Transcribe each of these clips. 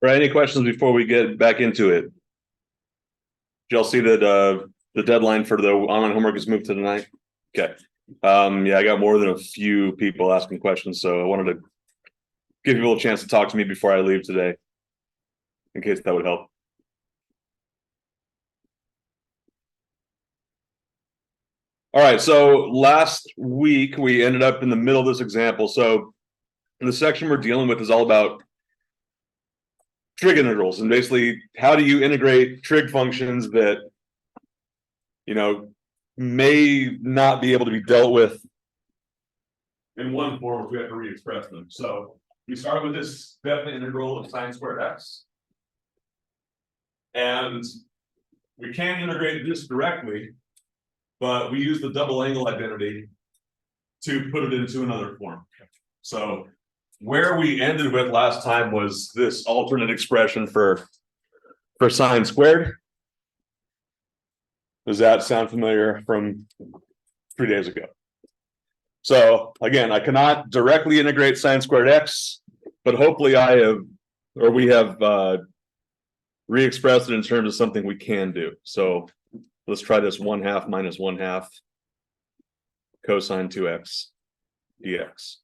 Right, any questions before we get back into it? Did y'all see that the deadline for the online homework is moved to tonight? Okay. Yeah, I got more than a few people asking questions, so I wanted to give people a chance to talk to me before I leave today, in case that would help. All right, so last week we ended up in the middle of this example. So the section we're dealing with is all about trig integrals, and basically how do you integrate trig functions that may not be able to be dealt with in one form if we have to re-express them. So we start with this definite integral of sine squared x, and we can't integrate this directly, but we use the double angle identity to put it into another form. So where we ended with last time was this alternate expression for sine squared. Does that sound familiar from 3 days ago? So again, I cannot directly integrate sine squared x, but hopefully we have re-expressed it in terms of something we can do. So let's try this 1/2 minus 1/2 cosine 2x dx.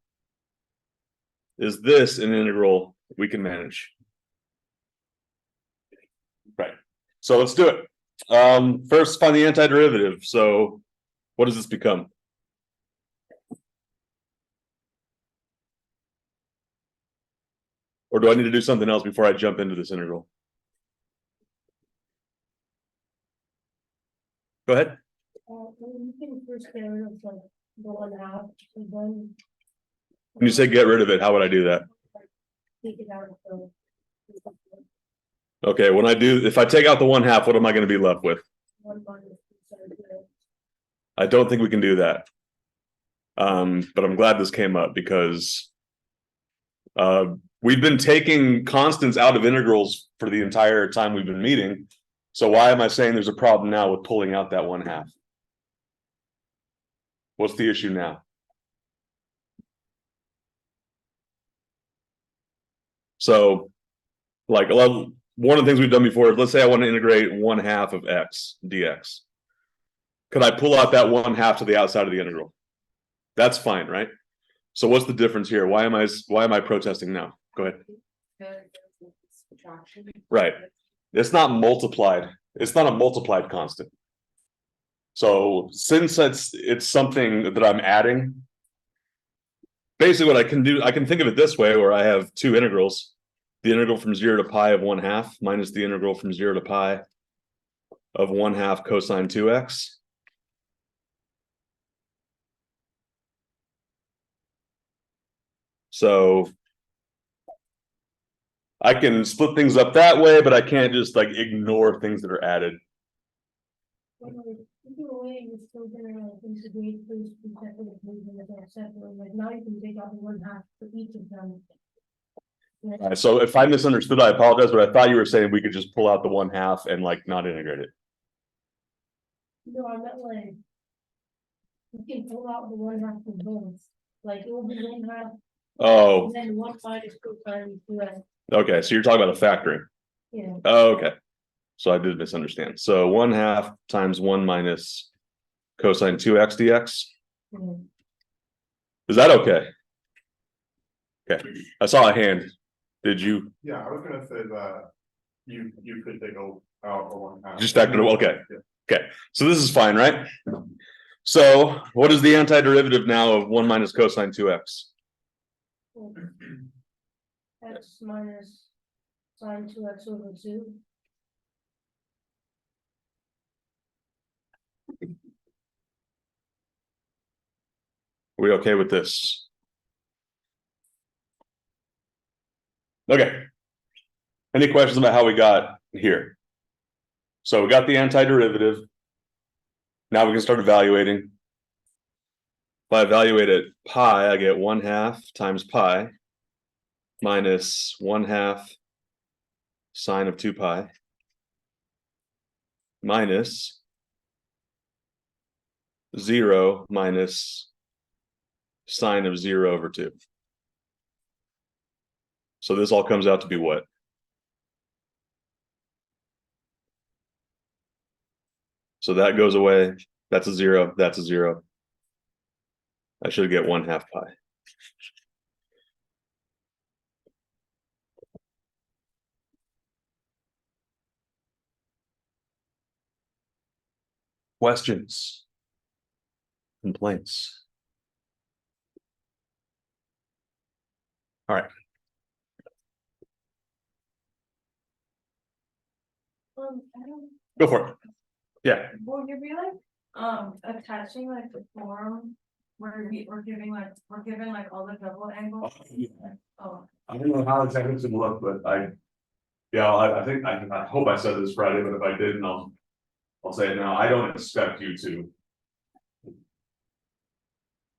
Is this an integral we can manage? Right. So let's do it. First, find the antiderivative. So what does this become? Or do I need to do something else before I jump into this integral? Go ahead. You can first get rid of like the 1/2, and then When you say get rid of it, how would I do that? take it out of the. Okay, if I take out the 1/2, what am I going to be left with? 1 minus 2. I don't think we can do that. But I'm glad this came up because we've been taking constants out of integrals for the entire time we've been meeting. So why am I saying there's a problem now with pulling out that 1/2? What's the issue now? So, like, one of the things we've done before is, let's say I want to integrate 1/2 of x dx. Could I pull out that 1/2 to the outside of the integral? That's fine, right? So what's the difference here? Why am I protesting now? Go ahead. Right. It's not multiplied. It's not a multiplied constant. So since it's something that I'm adding, basically what I can do, I can think of it this way, where I have two integrals. The integral from 0 to pi of 1/2 minus the integral from 0 to pi of 1/2 cosine 2x. So I can split things up that way, but I can't just like ignore things that are added. Either way, you're still gonna integrate those two separate equations as are separate. Like now you can take out the 1/2 for each of them. All right, so if I misunderstood, I apologize, but I thought you were saying we could just pull out the 1/2 and like not integrate it. No, I meant like you can pull out the 1/2 from both. Like it will be 1/2. Oh. And then 1 minus cosine 2x. Okay, so you're talking about a factoring. Yeah. Oh, okay. So I did misunderstand. So 1/2 times 1 minus cosine 2x dx. Mm-hmm. Is that okay? Okay. I saw a hand. Did you? Yeah, I was gonna say that you could take out the 1/2. Just factor. Okay. Yeah. Okay. So this is fine, right? So what is the antiderivative now of 1 minus cosine 2x? X minus sine 2x over 2. Are we okay with this? Okay. Any questions about how we got here? So we got the antiderivative. Now we can start evaluating. If I evaluate at pi, I get 1/2 times pi minus 1/2 sine of 2 pi minus 0 minus sine of 0 over 2. So this all comes out to be what? So that goes away. That's a 0. That's a 0. I should get 1/2 pi. Questions? Complaints? All right. I don't. Go for it. Yeah. Will you be like, attaching like the form where we're given like all the double angles? Oh, I don't know how exactly it's gonna look, but I think I hope I said this Friday, but if I didn't, I'll say it now. I don't expect you to.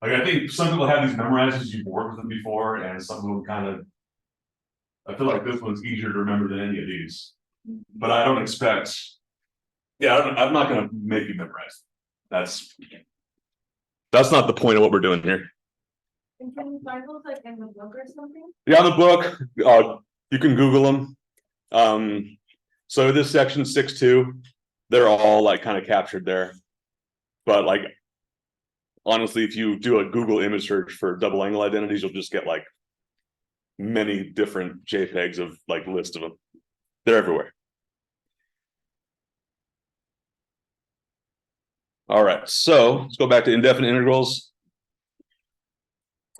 Like, I think some people have these memorized as you've worked with them before, and some of them kind of. I feel like this one's easier to remember than any of these, but I don't expect. Yeah, I'm not gonna make you memorize. That's not the point of what we're doing here. and can you find those like in the book or something? Yeah, the book, you can Google them. So this section 6.2, they're all like kind of captured there. But like, honestly, if you do a Google image search for double angle identities, you'll just get like many different JPEGs of like list of them. They're everywhere. All right, so let's go back to indefinite integrals.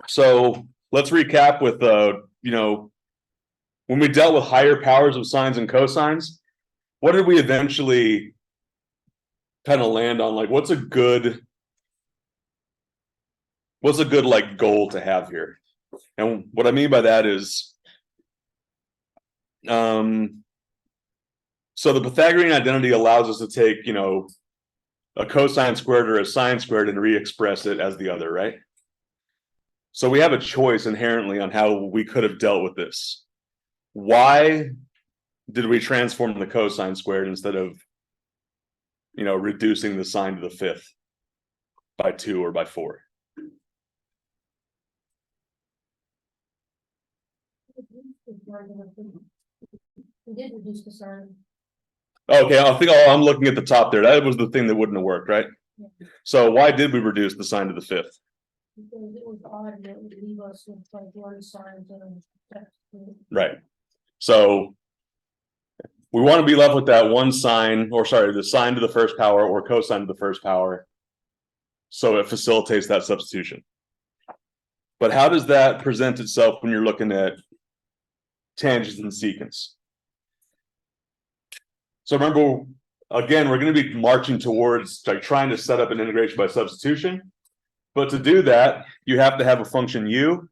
So let's recap with when we dealt with higher powers of sines and cosines, what did we eventually kind of land on? Like, what's a good like goal to have here? And what I mean by that is, so the Pythagorean identity allows us to take, a cosine squared or a sine squared and re-express it as the other, right? So we have a choice inherently on how we could have dealt with this. Why did we transform the cosine squared instead of, reducing the sine to the 5th by 2 or by 4? We did reduce the sign. Okay, I think I'm looking at the top there. That was the thing that wouldn't have worked, right? Yeah. So why did we reduce the sine to the 5th? Because it was odd, that would leave us with like one sign to. Right. So we want to be left with that one sine, or sorry, the sine to the first power or cosine to the first power. So it facilitates that substitution. But how does that present itself when you're looking at tangents and secants? So remember, again, we're going to be marching towards like trying to set up an integration by substitution. But to do that, you have to have a function u,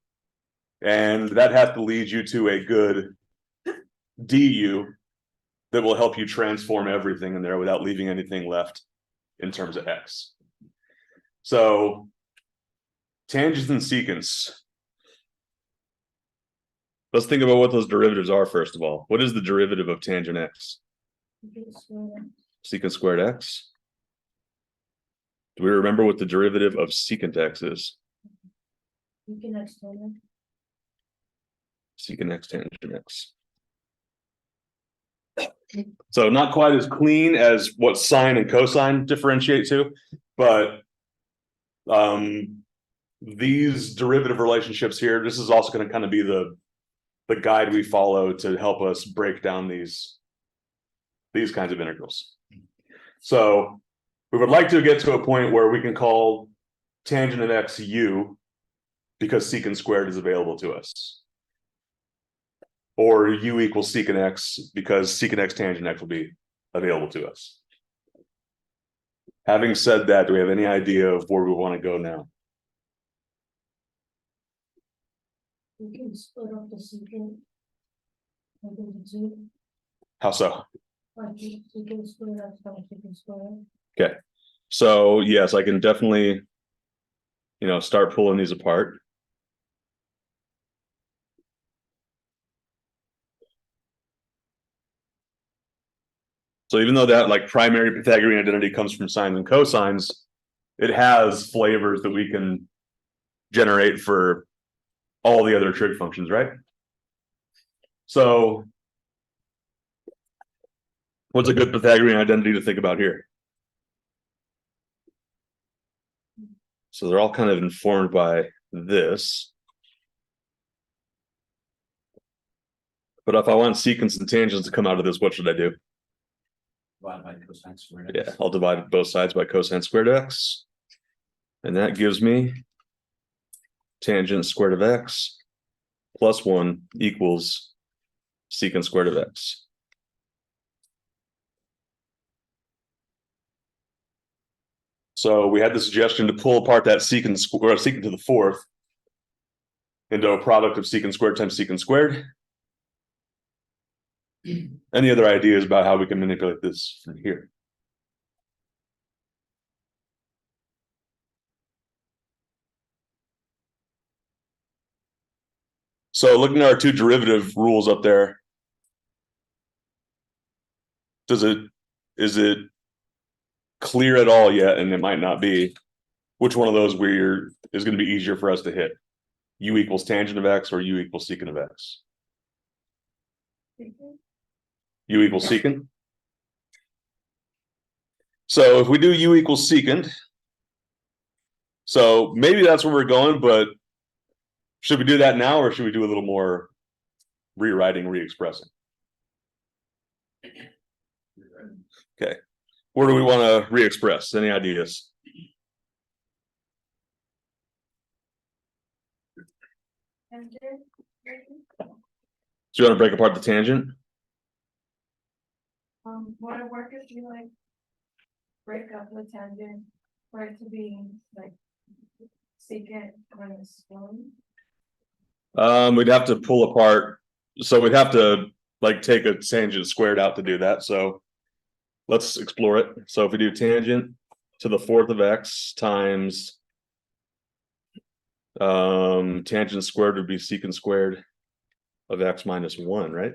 and that has to lead you to a good du that will help you transform everything in there without leaving anything left in terms of x. So tangents and secants. Let's think about what those derivatives are first of all. What is the derivative of tangent x? Secant squared x. Do we remember what the derivative of secant x is? You can extend Secant x tangent x. So not quite as clean as what sine and cosine differentiate to, but these derivative relationships here, this is also going to kind of be the guide we follow to help us break down these kinds of integrals. So we would like to get to a point where we can call tangent of x u because secant squared is available to us. Or u equals secant x because secant x tangent x will be available to us. Having said that, do we have any idea of where we want to go now? You can split up the secant. Like into two, How so? like secant square, that's how secant square. Okay. So yes, I can definitely, start pulling these apart. So even though that like primary Pythagorean identity comes from sines and cosines, it has flavors that we can generate for all the other trig functions, right? So what's a good Pythagorean identity to think about here? So they're all kind of informed by this. But if I want secants and tangents to come out of this, what should I do? Divide by cosine squared. Yeah, I'll divide both sides by cosine squared x. And that gives me tangent squared of x plus 1 equals secant squared of x. So we had the suggestion to pull apart that secant or secant to the fourth into a product of secant squared times secant squared. Any other ideas about how we can manipulate this from here? So looking at our two derivative rules up there, is it clear at all yet? And it might not be. Which one of those is going to be easier for us to hit? U equals tangent of x or u equals secant of x? U equals secant. So if we do u equals secant, so maybe that's where we're going, but should we do that now or should we do a little more rewriting, re-expressing? Okay. Where do we want to re-express? Any ideas? So you want to break apart the tangent? Would it work if you like break up the tangent for it to be like secant minus 1? We'd have to pull apart. So we'd have to like take a tangent squared out to do that. So let's explore it. So if we do tangent to the fourth of x times tangent squared would be secant squared of x minus 1, right?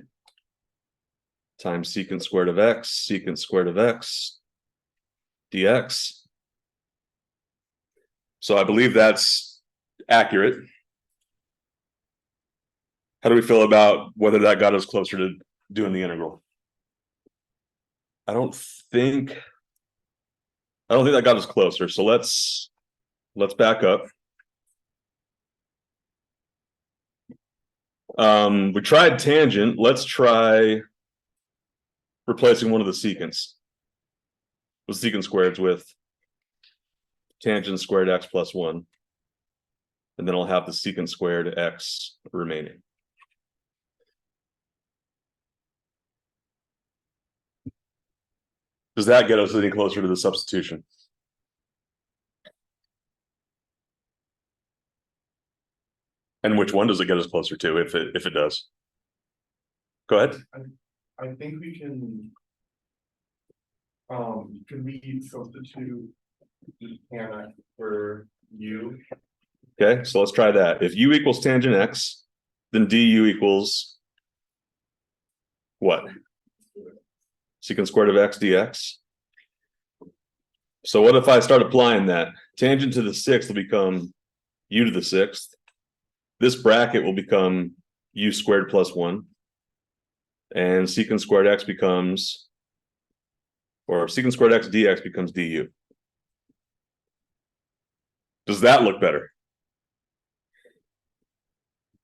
Times secant squared of x dx. So I believe that's accurate. How do we feel about whether that got us closer to doing the integral? I don't think that got us closer. So let's back up. We tried tangent. Let's try replacing one of the secants with secant squareds with tangent squared x plus 1. And then I'll have the secant squared x remaining. Does that get us any closer to the substitution? And which one does it get us closer to if it does? Go ahead. I think we can we substitute tan x for u? Okay, so let's try that. If u equals tangent x, then du equals what? Secant squared of x dx. So what if I start applying that? Tangent to the sixth will become u to the sixth. This bracket will become u squared plus 1. And secant squared x becomes, or secant squared x dx becomes du. Does that look better?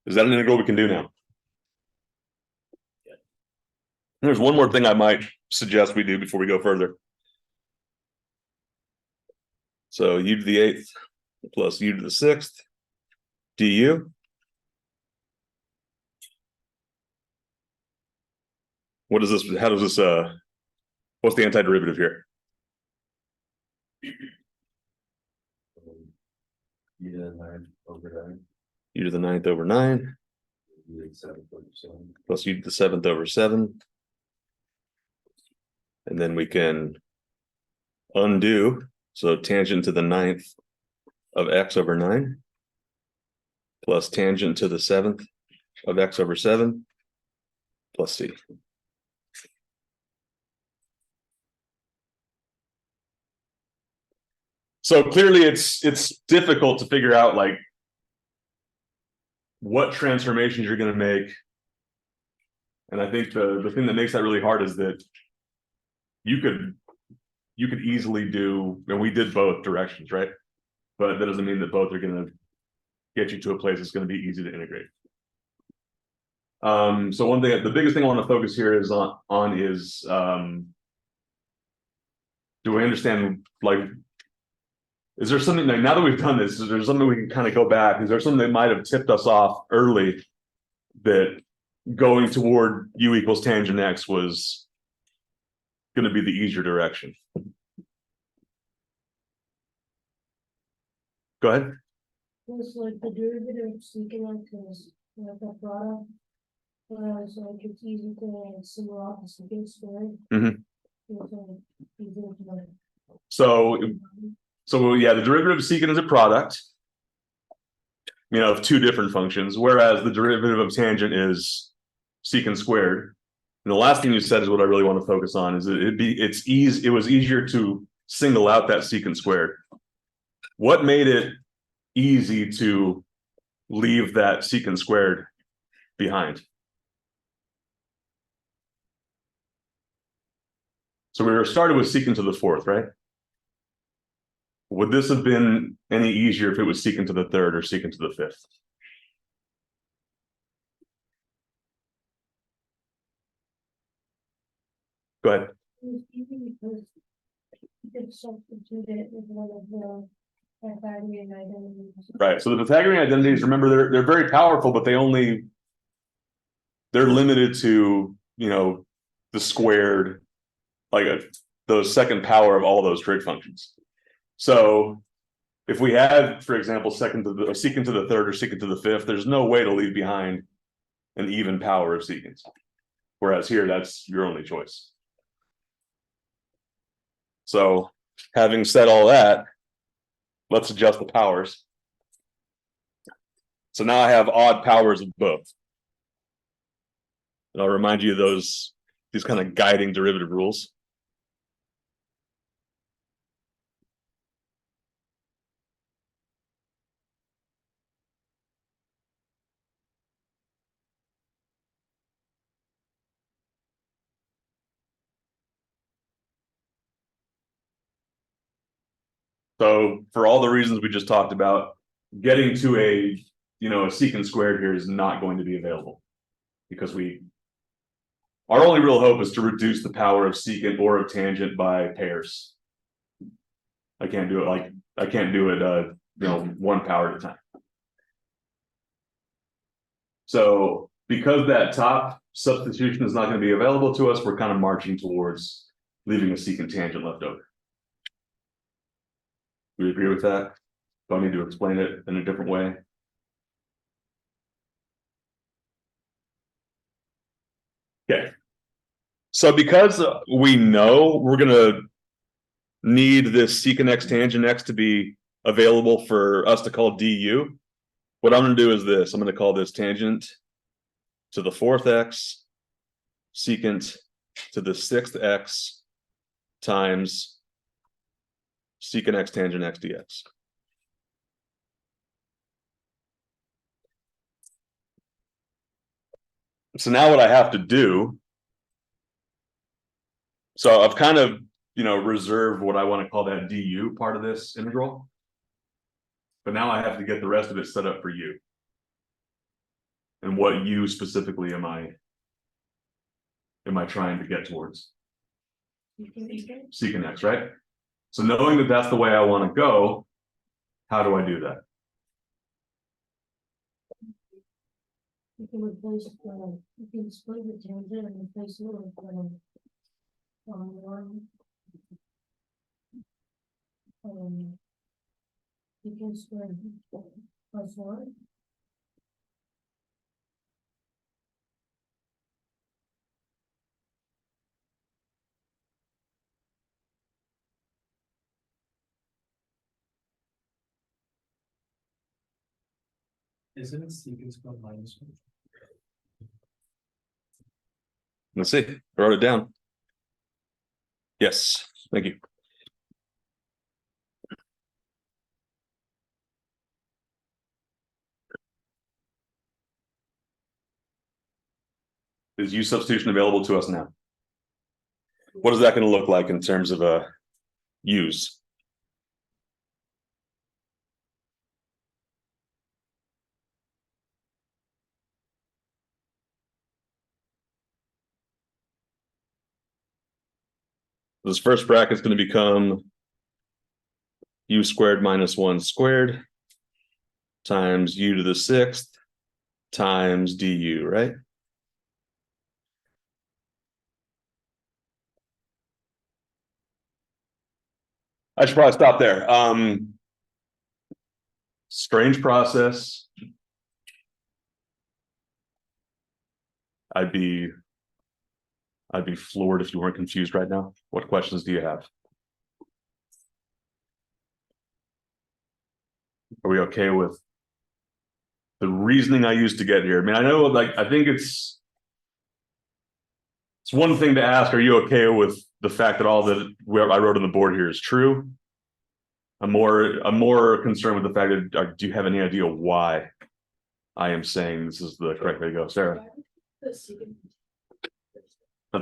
Is that an integral we can do now? There's one more thing I might suggest we do before we go further. So u to the 8th plus u to the 6th du. What is this? How does this what's the antiderivative here? U to the 9th over 9. U to the 9th over 9 U to the 7th over 7. plus u to the 7th over 7. And then we can undo. So tangent to the 9th of x over 9 plus tangent to the 7th of x over 7 plus c. So clearly it's difficult to figure out like what transformations you're going to make. And I think the thing that makes that really hard is that you could easily do, and we did both directions, right? but that doesn't mean that both are gonna get you to a place that's gonna be easy to integrate. So one thing, the biggest thing I want to focus here is on is do we understand, like, is there something, like, now that we've done this, is there something we can kind of go back? Is there something that might have tipped us off early that going toward u equals tangent x was going to be the easier direction? Go ahead. It's like the derivative of secant is like a product. So like it's easy to single out the secant squared. Mhm. It's, easy to like, So yeah, the derivative of secant is a product, you know, of two different functions, whereas the derivative of tangent is secant squared. And the last thing you said is what I really want to focus on, is it was easier to single out that secant squared. What made it easy to leave that secant squared behind? So we were started with secant to the fourth, right? Would this have been any easier if it was secant to the third or secant to the fifth? Go ahead. it's easy because you can substitute it with one of the Pythagorean identities. Right. So the Pythagorean identities, remember, they're very powerful, but they're limited to, you know, the squared, like the second power of all those trig functions. So if we had, for example, secant to the third or secant to the fifth, there's no way to leave behind an even power of secants. Whereas here, that's your only choice. So having said all that, let's adjust the powers. So now I have odd powers of both. And I'll remind you of these kind of guiding derivative rules. So for all the reasons we just talked about, getting to a secant squared here is not going to be available, because our only real hope is to reduce the power of secant or of tangent by pairs. I can't do it one power at a time. So because that top substitution is not going to be available to us, we're kind of marching towards leaving a secant tangent left over. Do you agree with that? Do I need to explain it in a different way? Okay. So because we know we're going to need this secant x tangent x to be available for us to call du, what I'm going to do is this. I'm going to call this tangent to the fourth x secant to the sixth x times secant x tangent x dx. So now what I have to do, so I've kind of, reserved what I want to call that du part of this integral. But now I have to get the rest of it set up for u. And what u specifically am I trying to get towards? Secant x, right? So knowing that that's the way I want to go, how do I do that? You can replace, you can split the tangent and replace it with, one. You can square plus one. Isn't it secant squared minus one? Let's see. I wrote it down. Yes, thank you. Is u substitution available to us now? What is that going to look like in terms of u's? This first bracket is going to become u squared minus 1 squared times u to the 6th times du, right? I should probably stop there. Strange process. I'd be floored if you weren't confused right now. What questions do you have? Are we okay with the reasoning I used to get here? I mean, I know, like, I think it's one thing to ask, are you okay with the fact that all that I wrote on the board here is true? I'm more concerned with the fact that, do you have any idea why I am saying this is the correct way to go, Sarah? That's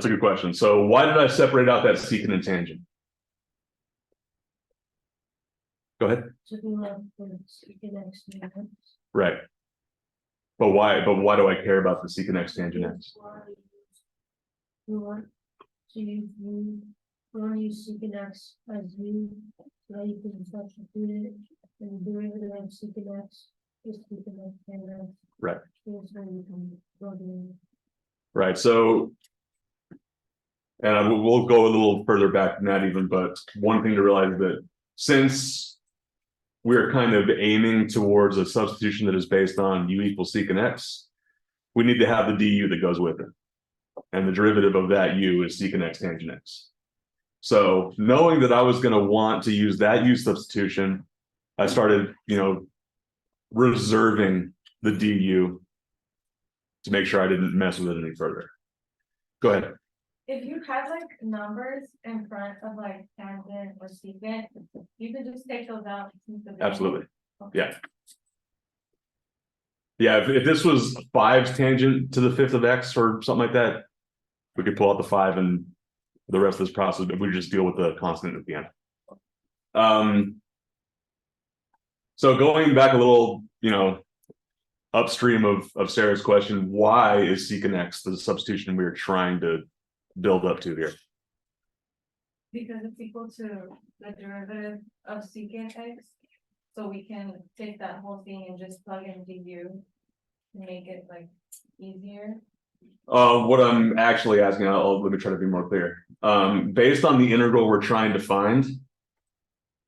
a good question. So why did I separate out that secant and tangent? Go ahead. So we have the secant x minus. Right. But why do I care about the secant x tangent x? We want to use secant x as u, so that you can substitute it, and the derivative of secant x is secant x tangent x. Right. So you can plug it in. Right. So, and we'll go a little further back than that even, but one thing to realize that since we're kind of aiming towards a substitution that is based on u equals secant x, we need to have the du that goes with it. And the derivative of that u is secant x tangent x. So knowing that I was going to want to use that u substitution, I started, reserving the du to make sure I didn't mess with it any further. Go ahead. If you had like numbers in front of like tangent or secant, you could just take those out. Absolutely. Yeah. Yeah, if this was 5's tangent to the 5th of x or something like that, we could pull out the 5 and the rest of this process, but we just deal with the constant at the end. So going back a little, upstream of Sarah's question, why is secant x the substitution we are trying to build up to here? Because it's equal to the derivative of secant x. So we can take that whole thing and just plug in du and make it like easier. What I'm actually asking, let me try to be more clear. Based on the integral we're trying to find,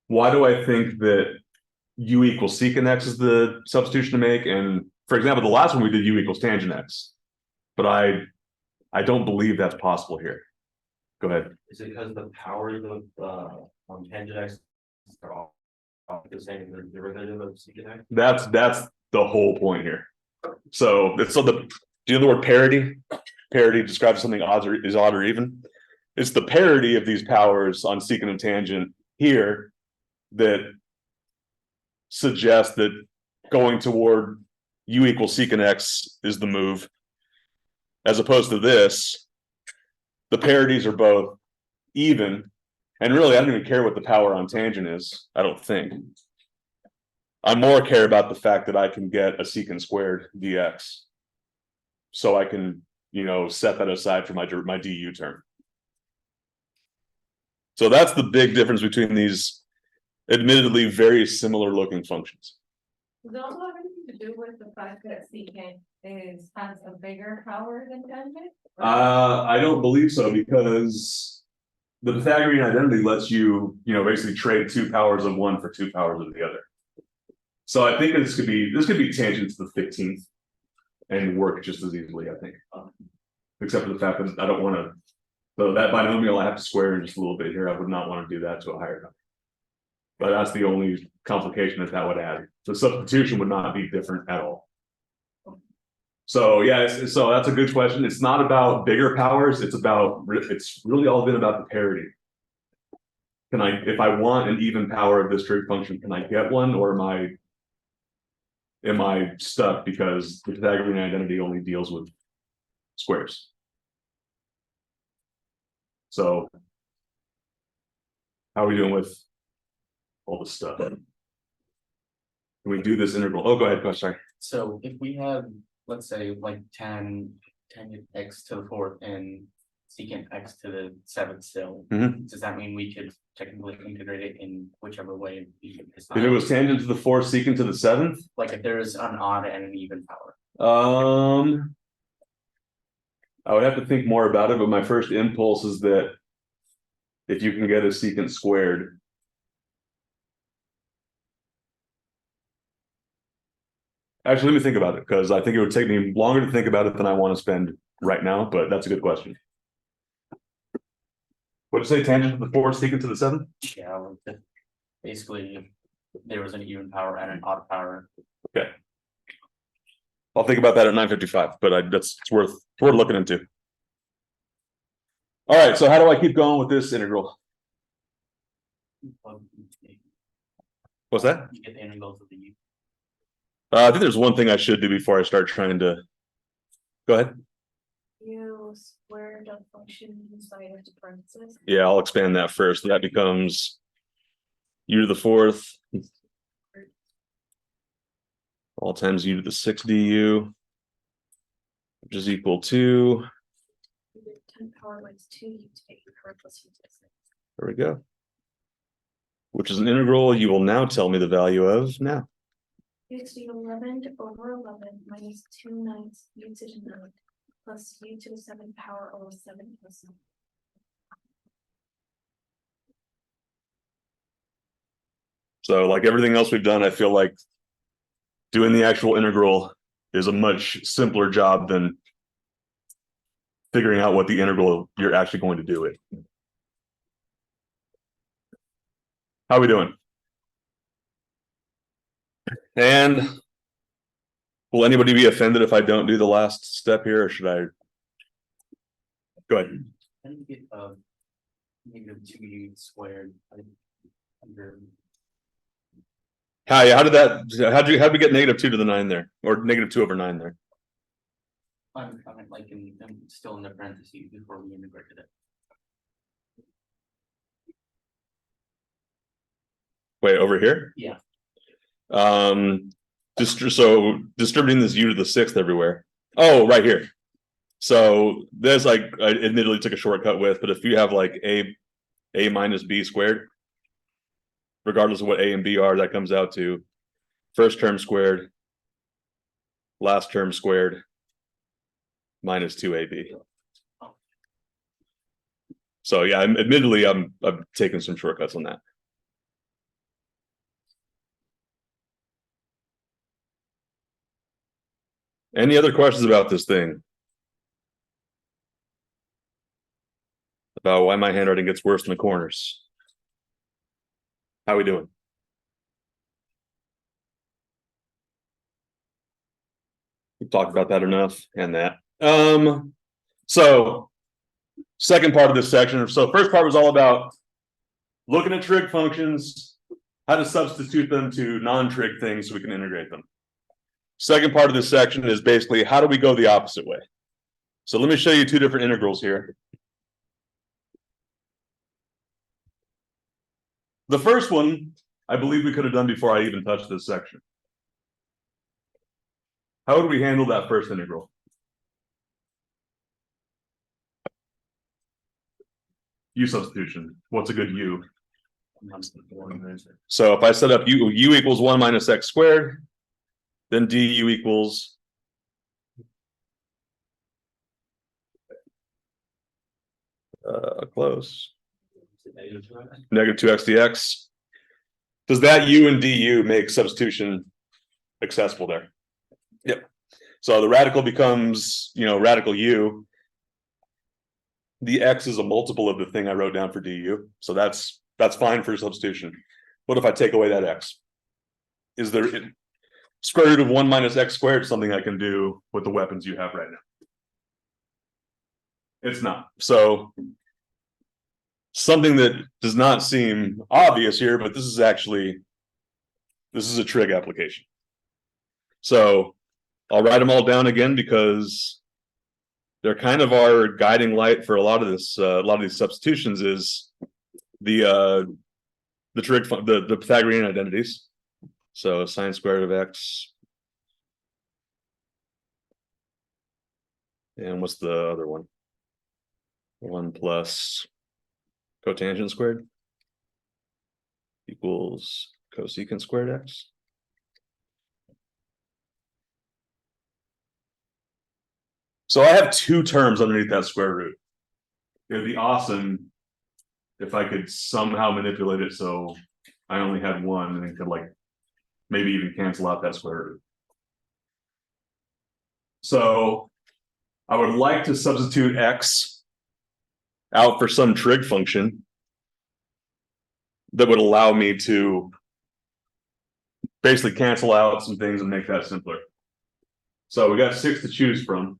why do I think that u equals secant x is the substitution to make? And for example, the last one we did u equals tangent x, but I don't believe that's possible here. Go ahead. Is it because the powers of tangent x are all the same derivative of secant x? That's the whole point here. So do you know the word parity? Parity describes something odd or even. It's the parity of these powers on secant and tangent here that suggests that going toward u equals secant x is the move, as opposed to this. The parities are both even, and really I don't even care what the power on tangent is. I don't think. I more care about the fact that I can get a secant squared dx, so I can set that aside for my du term. So that's the big difference between these admittedly very similar looking functions. Does it also have anything to do with the fact that secant has a bigger power than tangent? I don't believe so, because the Pythagorean identity lets you, basically trade 2 powers of one for 2 powers of the other. So I think this could be tangent to the 15th and work just as easily, I think. Except for the fact that I don't want to, so that binomial I have to square in just a little bit here. I would not want to do that to a higher number. But that's the only complication that would add. The substitution would not be different at all. So yeah, so that's a good question. It's not about bigger powers. It's really all been about the parity. If I want an even power of this trig function, can I get one, or am I stuck because the Pythagorean identity only deals with squares? So how are we doing with all this stuff? Can we do this integral? Oh, go ahead, go, sorry. So if we have, let's say, like tan x to the 4th and secant x to the 7th still. Mhm. Does that mean we could technically integrate it in whichever way? If it was tangent to the 4th secant to the 7th, Like if there's an odd and an even power. I would have to think more about it, but my first impulse is that if you can get a secant squared. Actually, let me think about it, because I think it would take me longer to think about it than I want to spend right now, but that's a good question. What'd you say, tangent to the 4th secant to the 7th? Yeah, basically, if there was an even power and an odd power. Okay. I'll think about that at 9:55, but it's worth looking into. All right, so how do I keep going with this integral? What's that? You get the integrals of the u. I think there's one thing I should do before I start trying to. Go ahead. You squared a function inside of the parentheses. Yeah, I'll expand that first. That becomes u to the 4th all times u to the 6th du, which is equal to. 10 power minus 2 u to the 8 power plus u to the 6. There we go. Which is an integral you will now tell me the value of now. U to the 11 over 11 minus 2/9 u to the 9 plus u to the 7th power over 7 plus 9. So like everything else we've done, I feel like doing the actual integral is a much simpler job than figuring out what the integral you're actually going to do it. How are we doing? And will anybody be offended if I don't do the last step here, or should I? Go ahead. How do you get -2u squared under? How did that? How'd we get -2 to the 9 there, or -2 over 9 there? I mean, like I'm still in the parentheses before we integrated it. Wait, over here? Yeah. So distributing this u to the 6th everywhere. Oh, right here. So there's like I admittedly took a shortcut with, but if you have like a minus b squared, regardless of what a and b are, that comes out to first term squared, last term squared, minus 2ab. So yeah, admittedly, I'm taking some shortcuts on that. Any other questions about this thing? About why my handwriting gets worse in the corners? How we doing? We've talked about that enough, and that. So second part of this section. So first part was all about looking at trig functions, how to substitute them to non-trig things so we can integrate them. Second part of this section is basically how do we go the opposite way? So let me show you two different integrals here. The first one, I believe we could have done before I even touched this section. How would we handle that first integral? U substitution. What's a good U? So if I set up U equals 1 minus x squared, then du equals close. Negative 2x dx. Does that u and du make substitution accessible there? Yep. So the radical becomes, radical u. The x is a multiple of the thing I wrote down for du. So that's fine for substitution. What if I take away that x? Is there square root of 1 minus x squared something I can do with the weapons you have right now? It's not. So something that does not seem obvious here, but this is a trig application. So I'll write them all down again because they're kind of our guiding light for a lot of this. A lot of these substitutions is the trig, the Pythagorean identities. So sine squared of x, and what's the other one? 1 plus cotangent squared equals cosecant squared x. So I have two terms underneath that square root. It'd be awesome if I could somehow manipulate it so I only had one and it could like maybe even cancel out that square root. So I would like to substitute x out for some trig function that would allow me to basically cancel out some things and make that simpler. So we got 6 to choose from.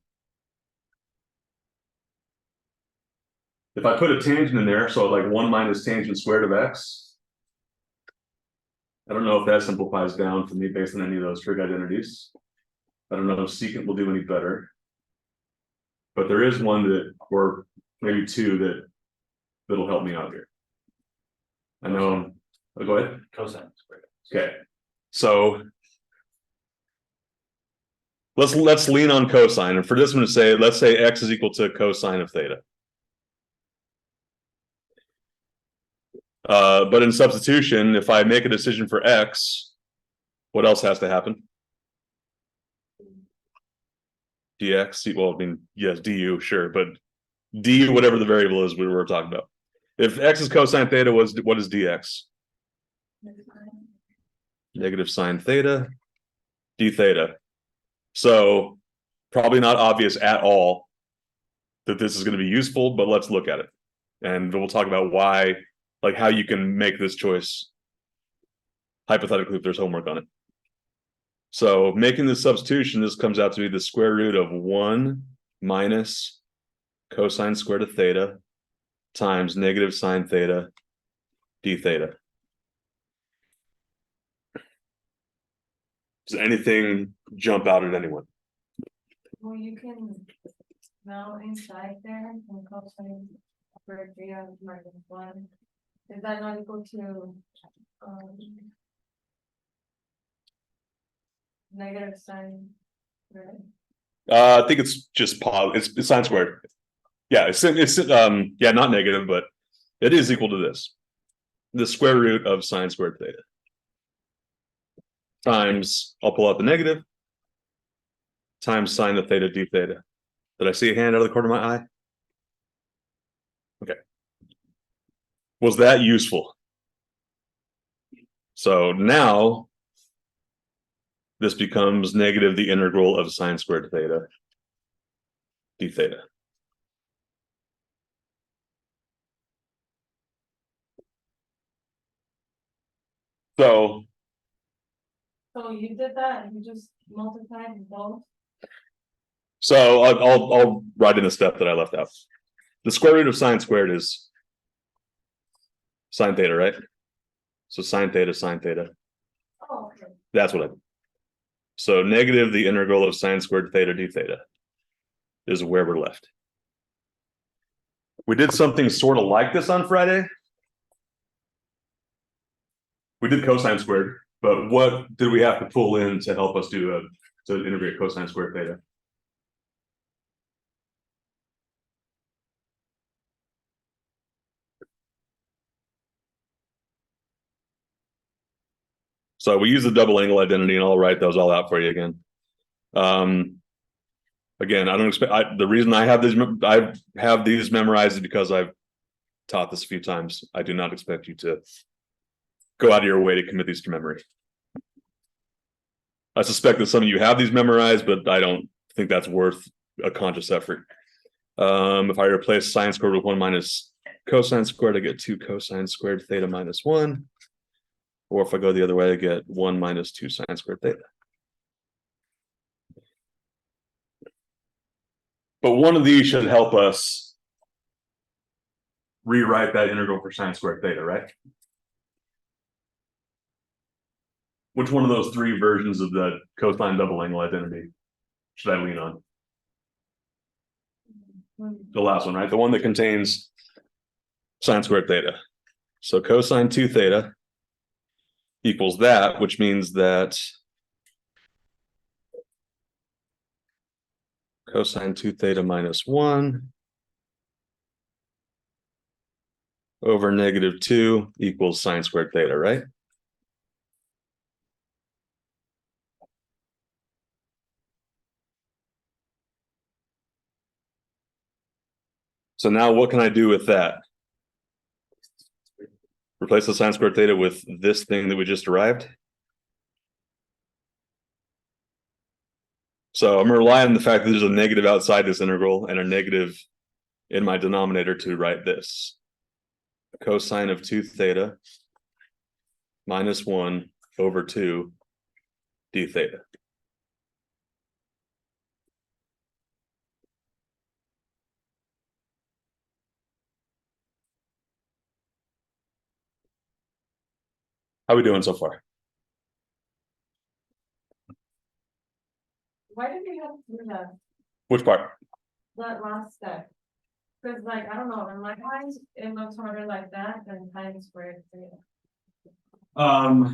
If I put a tangent in there, so like 1 minus tangent squared of x, I don't know if that simplifies down for me based on any of those trig identities. I don't know if secant will do any better. But there is one that, or maybe two that'll help me out here. I know, oh, go ahead. Cosine squared. Okay, so let's lean on cosine, and for this one to say, let's say x is equal to cosine of theta. But in substitution, if I make a decision for x, what else has to happen? Dx, well, I mean, yes, du, sure, but du, whatever the variable is we were talking about. If x is cosine theta, what is dx? Negative sine theta, d theta. So probably not obvious at all that this is going to be useful, but let's look at it. And we'll talk about why, like how you can make this choice hypothetically if there's homework on it. So making this substitution, this comes out to be the square root of 1 minus cosine squared of theta times negative sine theta d theta. Does anything jump out at anyone? Well, you can now inside there and cosine squared 3 minus 1. Is that not equal to negative sine? I think it's just positive. It's sine squared. Yeah, it's yeah, not negative, but it is equal to this. The square root of sine squared theta. Times, I'll pull out the negative, times sine of theta d theta. Did I see a hand out of the corner of my eye? Okay. Was that useful? So now this becomes negative the integral of sine squared theta d theta. So you did that and you just multiplied both? So I'll write in the step that I left out. The square root of sine squared is sine theta, right? So sine theta. Oh, okay. That's what I did. So negative the integral of sine squared theta d theta is where we're left. We did something sort of like this on Friday. We did cosine squared, but what did we have to pull in to help us do to integrate cosine squared theta? So we use the double angle identity, and I'll write those all out for you again. Again, I don't expect. The reason I have these memorized is because I've taught this a few times. I do not expect you to go out of your way to commit these to memory. I suspect that some of you have these memorized, but I don't think that's worth a conscious effort. If I replace sine squared with 1 minus cosine squared, I get 2 cosine squared theta minus 1. Or if I go the other way, I get 1 minus 2 sine squared theta. But one of these should help us rewrite that integral for sine squared theta, right? Which one of those 3 versions of the cosine double angle identity should I lean on? The last one, right? The one that contains sine squared theta. So cosine 2 theta equals that, which means that cosine 2 theta minus 1 over -2 equals sine squared theta, right? So now what can I do with that? Replace the sine squared theta with this thing that we just derived. So I'm gonna rely on the fact that there's a negative outside this integral and a negative in my denominator to write this. Cosine of 2 theta minus 1 over 2 d theta. How are we doing so far? Why did we have to do that, Which part? that last step? Cause like, I don't know, in my mind, it looks harder like that than times squared theta.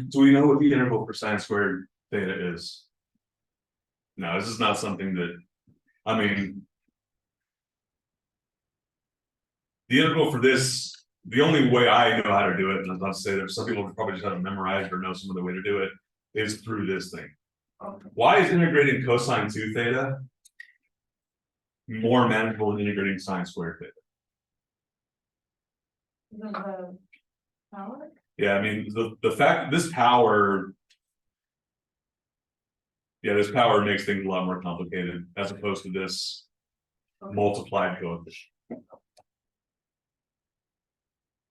Do we know what the integral for sine squared theta is? No, this is not something that, I mean. The integral for this, the only way I know how to do it, and I was about to say there's some people who probably just have to memorize or know some other way to do it, is through this thing. Okay. Why is integrating cosine 2 theta more manageable than integrating sine squared theta? The power? Yeah, I mean, the fact this power. Yeah, this power makes things a lot more complicated as opposed to this multiplied coefficient.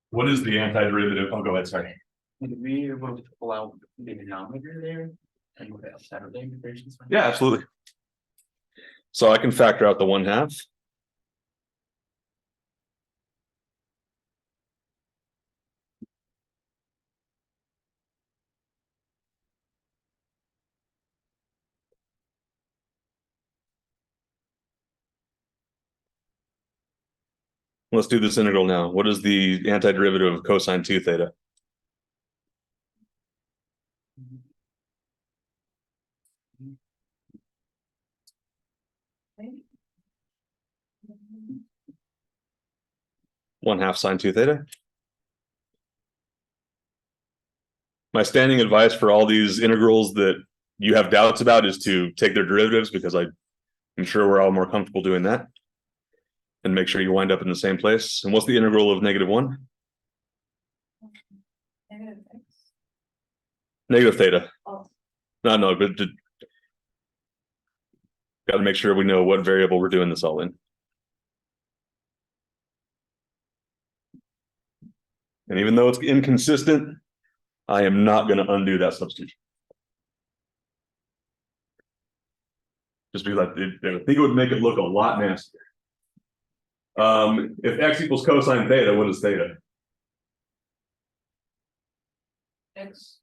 What is the antiderivative? Oh, go ahead, sorry. Would we be able to pull out the denominator there and look at Saturday integrations? Yeah, absolutely. So I can factor out the 1/2. Let's do this integral now. What is the antiderivative of cosine 2 theta? One half sine 2 theta. My standing advice for all these integrals that you have doubts about is to take their derivatives, because I'm sure we're all more comfortable doing that. And make sure you wind up in the same place. And what's the integral of -1? Negative theta. Oh. No, but got to make sure we know what variable we're doing this all in. And even though it's inconsistent, I am not going to undo that substitution. Just because I think it would make it look a lot nastier. If x equals cosine theta, what is theta? X.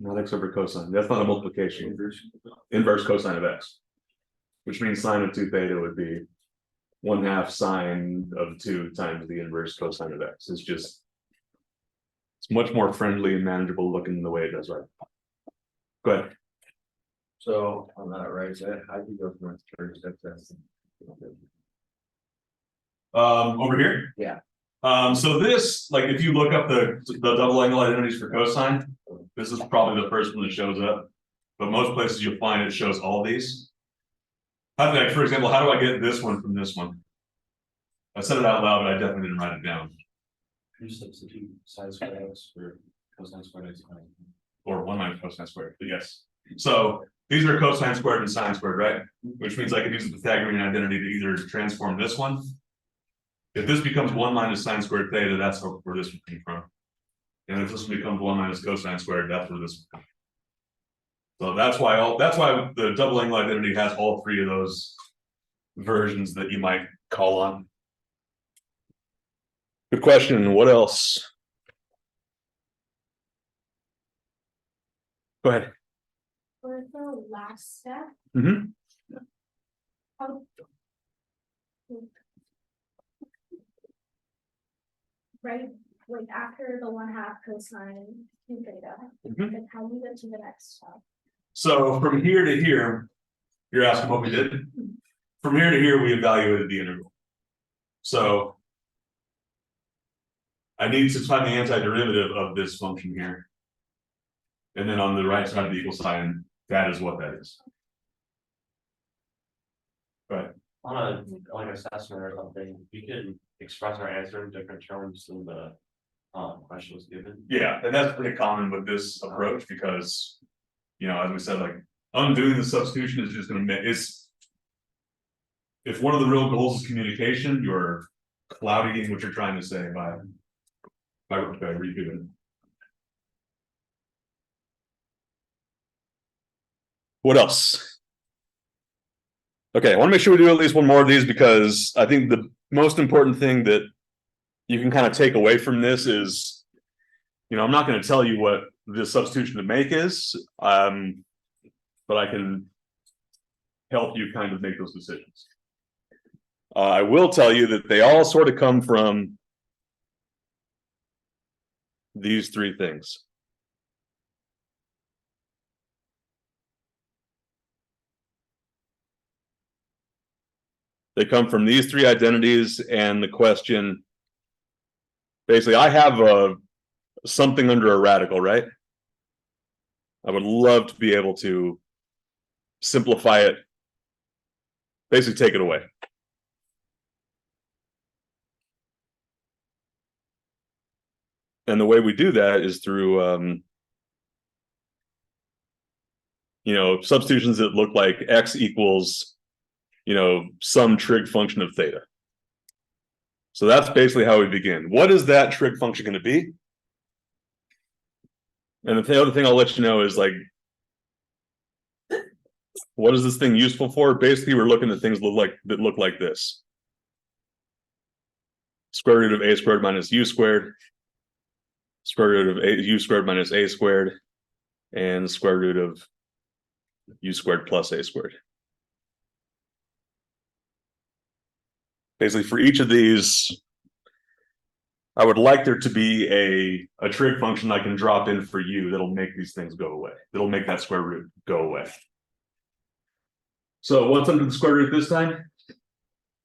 Not x over cosine. That's not a multiplication. Inverse cosine of x. Which means sine of 2 theta would be 1/2 sine of 2 times the inverse cosine of x. It's just, it's much more friendly and manageable looking than the way it does right. Go ahead. So on that, right, so I can go from first step test. Over here? Yeah. So this, like, if you look up the double angle identities for cosine, this is probably the first one that shows up. But most places you'll find it shows all these. For example, how do I get this one from this one? I said it out loud, but I definitely didn't write it down. You substitute sine squared x for cosine squared x. Or 1 minus cosine squared, but yes. So these are cosine squared and sine squared, right? Which means I can use the Pythagorean identity to either transform this one. If this becomes 1 minus sine squared theta, that's where this one came from. And if this one becomes 1 minus cosine squared, that's where this one comes from. So that's why the double angle identity has all 3 of those versions that you might call on. Good question. What else? Go ahead. For the last step, Mm-hmm. how. Right, like after the 1/2 cosine 2 theta, Mhm. then how do you get to the next step? So from here to here, you're asking what we did? From here to here, we evaluated the integral. So I need to find the antiderivative of this function here. And then on the right side of the equal sign, that is what that is. Right. On a, like assessment or something, we could express our answer in different terms than the question was given. Yeah, and that's pretty common with this approach because, you know, as we said, like undoing the substitution is just gonna make it's. If one of the real goals is communication, you're clouding what you're trying to say by redoing it. What else? Okay, I want to make sure we do at least one more of these because I think the most important thing that you can kind of take away from this is, you know, I'm not going to tell you what the substitution to make is, but I can help you kind of make those decisions. I will tell you that they all sort of come from these three things. They come from these three identities and the question. Basically, I have something under a radical, right? I would love to be able to simplify it, basically take it away. And the way we do that is through, you know, substitutions that look like x equals, you know, some trig function of theta. So that's basically how we begin. What is that trig function going to be? And the other thing I'll let you know is like, what is this thing useful for? Basically, we're looking at things that look like this. Square root of a squared minus u squared. Square root of u squared minus a squared. And square root of u squared plus a squared. Basically, for each of these, I would like there to be a trig function I can drop in for you that'll make these things go away. That'll make that square root go away. So what's under the square root this time?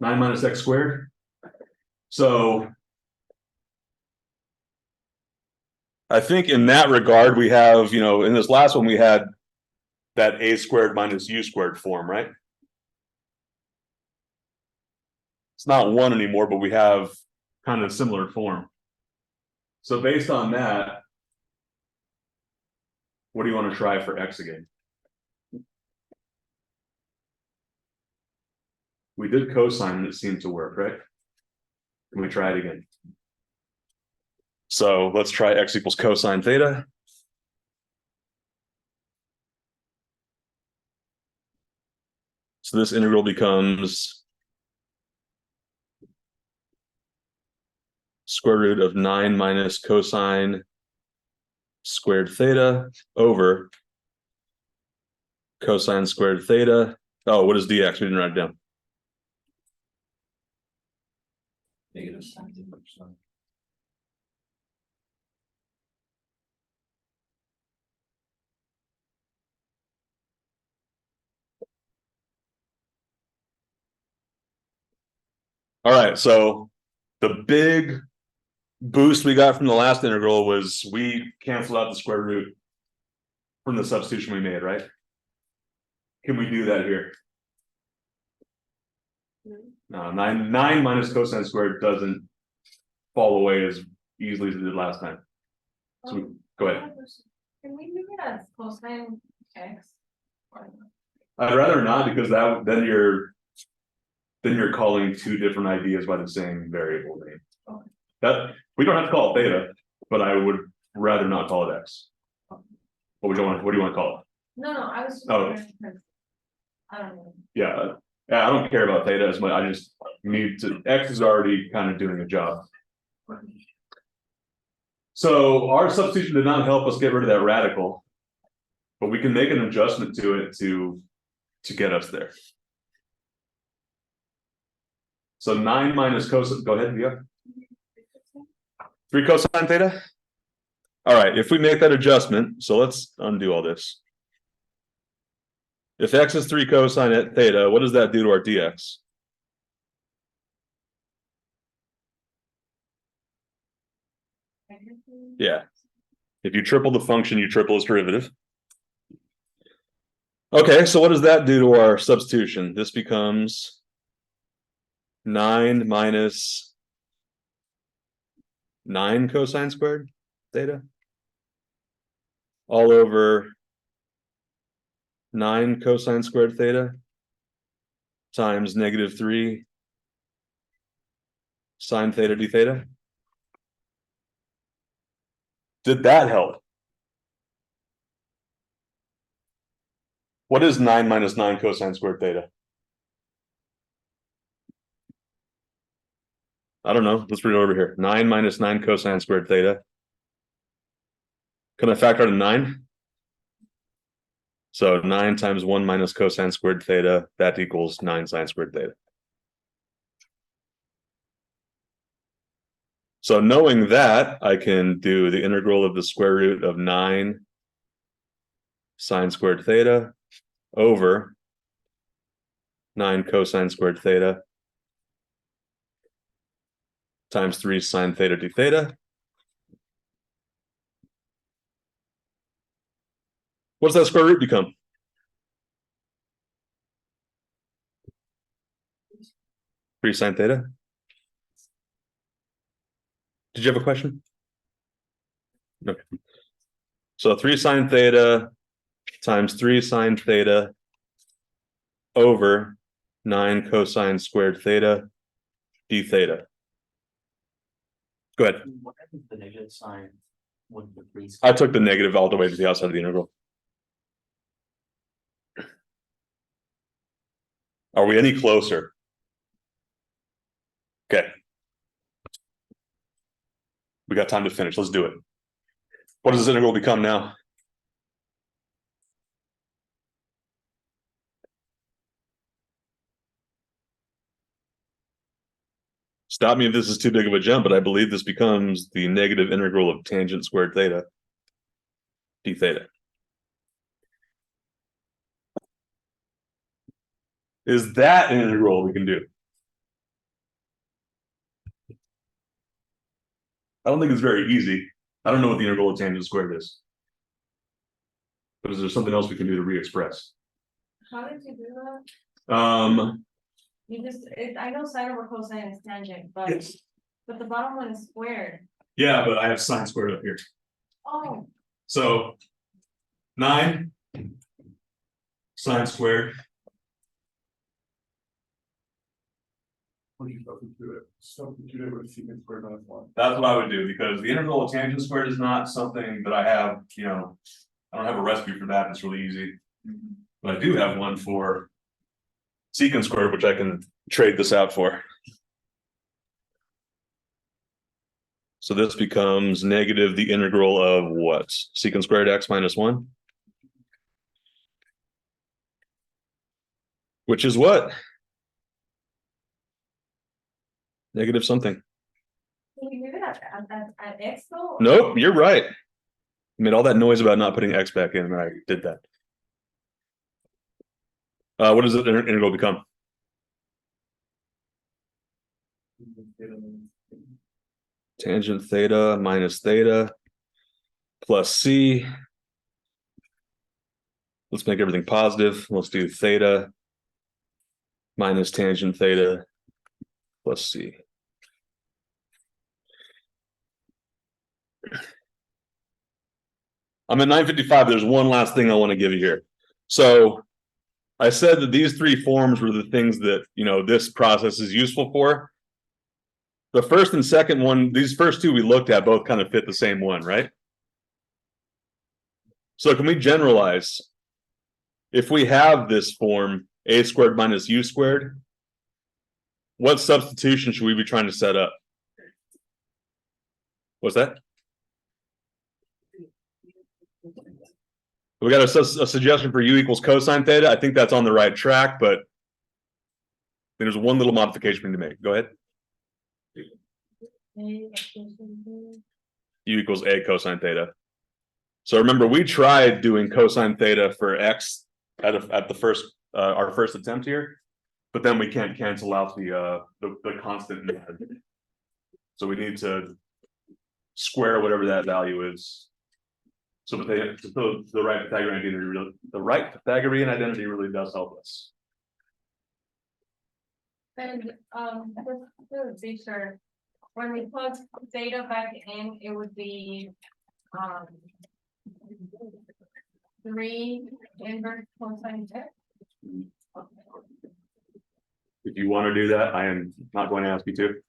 9 minus x squared. So I think in that regard, we have, you know, in this last one, we had that a squared minus u squared form, right? It's not 1 anymore, but we have kind of similar form. So based on that, what do you want to try for x again? We did cosine and it seemed to work, right? Can we try it again? So let's try x equals cosine theta. So this integral becomes square root of 9 minus cosine squared theta over cosine squared theta. Oh, what is dx? We didn't write it down. Negative 17%. All right, so the big boost we got from the last integral was we canceled out the square root from the substitution we made, right? Can we do that here? No, 9 minus cosine squared doesn't fall away as easily as it did last time. So go ahead. Can we do it as cosine x? I'd rather not because then you're calling two different ideas by the same variable name. Okay. That we don't have to call it theta, but I would rather not call it x. What do you want to call it? No, I was. Oh. I don't know. Yeah, I don't care about theta as much. I just need to. X is already kind of doing a job. So our substitution did not help us get rid of that radical, but we can make an adjustment to it to get us there. So 9 minus cosine. Go ahead, yeah. 3 cosine theta. All right, if we make that adjustment, so let's undo all this. If x is 3 cosine at theta, what does that do to our dx? Yeah. If you triple the function, you triple its derivative. Okay, so what does that do to our substitution? This becomes 9 minus 9 cosine squared theta all over 9 cosine squared theta times -3 sine theta d theta. Did that help? What is 9 minus 9 cosine squared theta? I don't know. Let's read it over here. 9 minus 9 cosine squared theta. Can I factor out a 9? So 9 times 1 minus cosine squared theta, that equals 9 sine squared theta. So knowing that, I can do the integral of the square root of 9 sine squared theta over 9 cosine squared theta times 3 sine theta d theta. What does that square root become? Three sine theta. Did you have a question? Okay. So 3 sine theta times 3 sine theta over 9 cosine squared theta d theta. Go ahead. What happens to the negative sign with the 3? I took the negative all the way to the outside of the integral. Are we any closer? Okay. We got time to finish. Let's do it. What does this integral become now? Stop me if this is too big of a jump, but I believe this becomes the negative integral of tangent squared theta d theta. Is that an integral we can do? I don't think it's very easy. I don't know what the integral of tangent squared is. But is there something else we can do to re-express? How did you do that? You just, I know sine over cosine is tangent, but the bottom one is squared. Yeah, but I have sine squared up here. Oh, So 9 sine squared. What do you substitute it? Substitute it with secant squared minus 1. That's what I would do, because the integral of tangent squared is not something that I have, I don't have a recipe for that. It's really easy. But I do have one for secant squared, which I can trade this out for. So this becomes negative the integral of what? Secant squared x minus 1? Which is what? Negative something. can we leave it at x though? Nope, you're right. I made all that noise about not putting x back in, and I did that. What does the integral become? Tangent theta minus theta plus c. Let's make everything positive. Let's do theta minus tangent theta plus c. I'm at 9:55. There's one last thing I want to give you here. So I said that these three forms were the things that, this process is useful for. The first and second one, these first two we looked at both kind of fit the same one, right? So can we generalize? If we have this form, a squared minus u squared, what substitution should we be trying to set up? What's that? We got a suggestion for u equals cosine theta. I think that's on the right track, but there's one little modification we need to make. Go ahead. U equals a cosine theta. So remember, we tried doing cosine theta for x at the first our first attempt here, but then we can't cancel out the constant. So we need to square whatever that value is. So but the right Pythagorean identity really does help us. And, just to be sure, when we plug theta back in, it would be, 3 inverse cosine x. If you want to do that, I am not going to ask you to.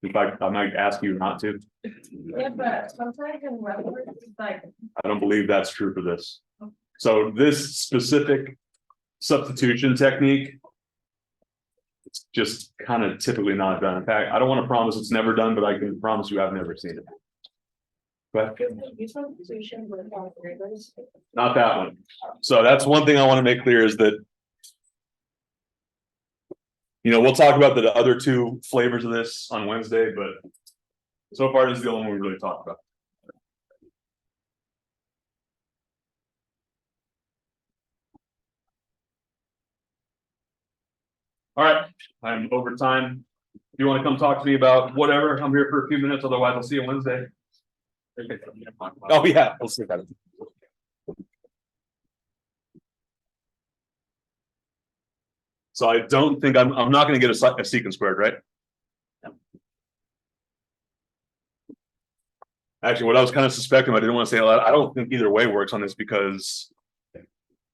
In fact, I might ask you not to. Yeah, but sometimes in Webwork, it's like, I don't believe that's true for this. So this specific substitution technique, it's just kind of typically not done. In fact, I don't want to promise it's never done, but I can promise you I've never seen it. But not that one. So that's one thing I want to make clear is that, you know, we'll talk about the other two flavors of this on Wednesday, but so far this is the only one we really talked about. All right, I'm over time. If you want to come talk to me about whatever, I'm here for a few minutes. Otherwise, I'll see you Wednesday. Oh, yeah, we'll see about it. So I don't think I'm not going to get a secant squared, right? Actually, what I was kind of suspecting, I didn't want to say a lot. I don't think either way works on this because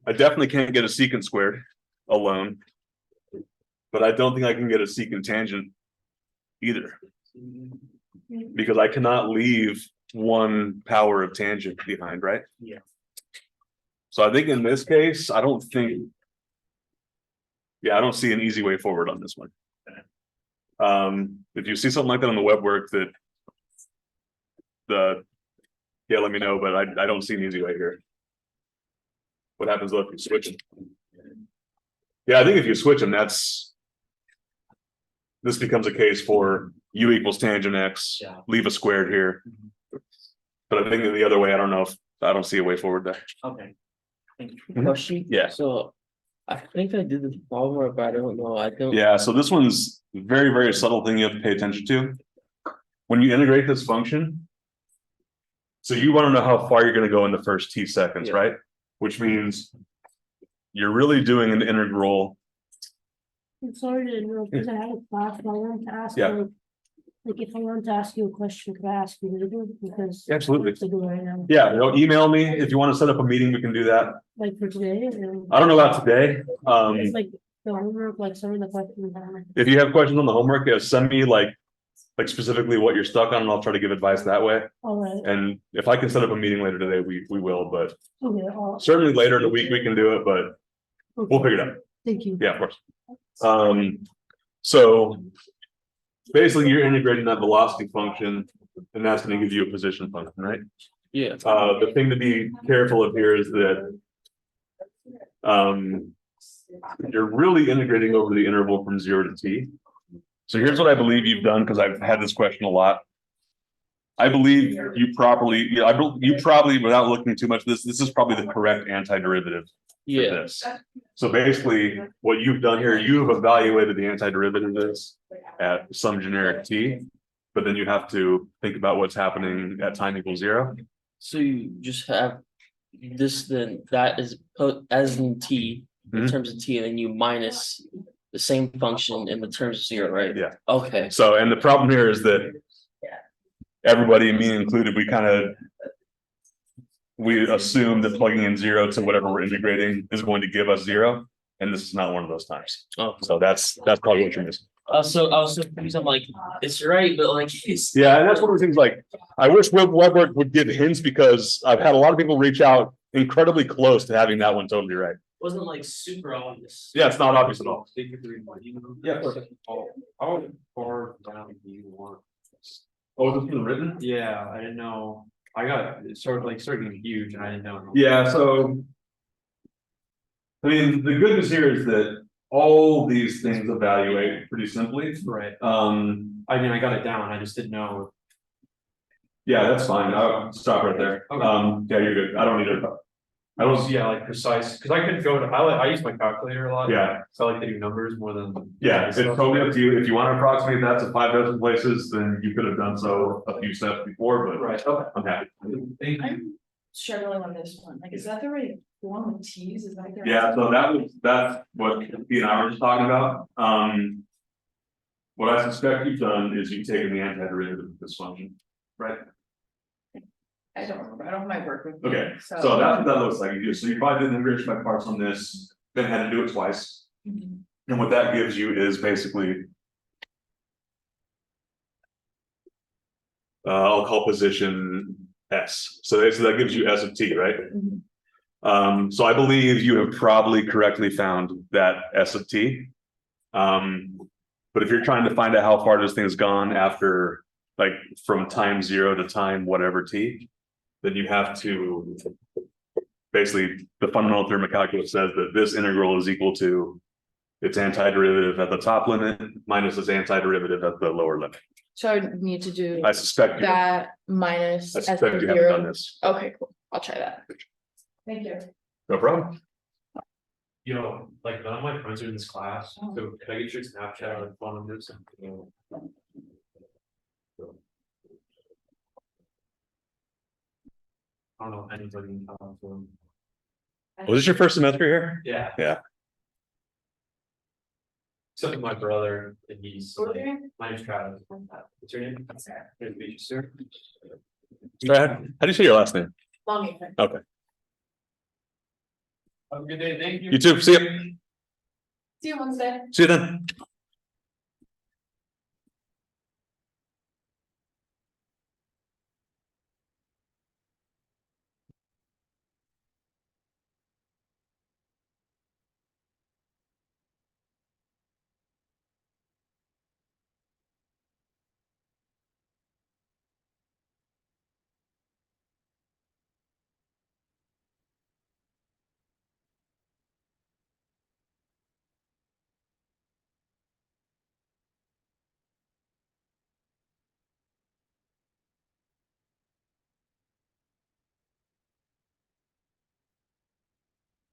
I definitely can't get a secant squared alone, but I don't think I can get a secant tangent either because I cannot leave one power of tangent behind, right? Yeah. So I think in this case, I don't see an easy way forward on this one. If you see something like that on the web work let me know, but I don't see an easy way here. What happens if you switch them? Yeah, I think if you switch them, this becomes a case for u equals tangent x, leave a squared here. But I think in the other way, I don't see a way forward there. Okay. Question? Yeah. So I think I did this problem, but I don't know. I don't. Yeah, so this one's very, very subtle thing you have to pay attention to. When you integrate this function, so you want to know how far you're going to go in the first t seconds, Yeah. right? Which means you're really doing an integral. I'm sorry to interrupt, because I had a class, but I wanted to ask, Yeah. like, if I wanted to ask you a question, could I ask you later? Because. Absolutely. I have to go right now, Yeah, email me if you want to set up a meeting, we can do that. like for today, and I don't know about today. it's like the homework, like some of the questions. If you have questions on the homework, send me like specifically what you're stuck on, and I'll try to give advice that way. All right, And if I can set up a meeting later today, we will, but okay, certainly later in the week we can do it, but we'll figure it out. thank you. Yeah, of course. So basically you're integrating that velocity function and that's going to give you a position function, right? Yeah. The thing to be careful of here is that you're really integrating over the interval from 0 to t. So here's what I believe you've done, because I've had this question a lot. I believe you probably, without looking too much, this is probably the correct antiderivative for Yeah. this. So basically, what you've done here, you've evaluated the antiderivative of this at some generic t, but then you have to think about what's happening at time equals 0. So you just have this, then that is put as in t in Mhm. terms of t, and then you minus the same function in the terms of 0, right? Yeah. Okay. So, and the problem here is that everybody, me included, we assume that plugging in 0 to whatever we're integrating is going to give us 0. And this is not one of those times. Oh. So that's probably what you're missing. I was so confused. I'm like, it's right, but like it's Yeah, and that's one of the things, like, I wish WebWork would give hints, because I've had a lot of people reach out incredibly close to having that one totally right. wasn't like super obvious. Yeah, it's not obvious at all. Yeah, of course. I would far down you want. Oh, is this been written? Yeah, I didn't know. I got it started getting huge and I didn't know. Yeah, so. I mean, the good news here is that all these things evaluate pretty simply. Right. I I mean, I got it down. I just didn't know. Yeah, that's fine. I'll stop right there. Okay. Yeah, you're good. I don't need to I was, Yeah, like precise, because I couldn't go to, I use my calculator a lot. yeah, So I like to do numbers more than. yeah, it's totally up to you. If you want to approximate that to 5 decimal places, then you could have done so a few steps before, but Right, okay. I'm happy. Thank you. I'm struggling on this one, like, is that the right form of T's, is that the right? Yeah, so that's what Pete and I were just talking about. What I suspect you've done is you've taken the antiderivative of this function, right? I don't remember, I don't have my work with me. Okay, so that's what that looks like. So you probably did integration by parts on this, then had to do it twice. Mhm. And what that gives you is basically. I'll call position S. So that gives you S of T, right? Mhm. So I believe you have probably correctly found that S of T. But if you're trying to find out how far this thing has gone after, like, from time 0 to time whatever T, then you have to. Basically, the fundamental theorem of calculus says that this integral is equal to its antiderivative at the top limit minus its antiderivative at the lower limit. So I would need to do I suspect you, that minus I S suspect of you haven't done 0. this. Okay, cool, I'll try that. Thank you. No problem. Yo, like none of my friends are in this class, so can I get your Snapchat or phone numbers? I don't know anybody in town, so. Was this your first semester here? Yeah. Yeah. Except for my brother, and he's, What was your name? my name's Travis. What's your name? Sarah. Good to meet you, sir. How do you say your last name? Long. Okay, Have a good day, thank you. you too. See you. See you Wednesday. See you then.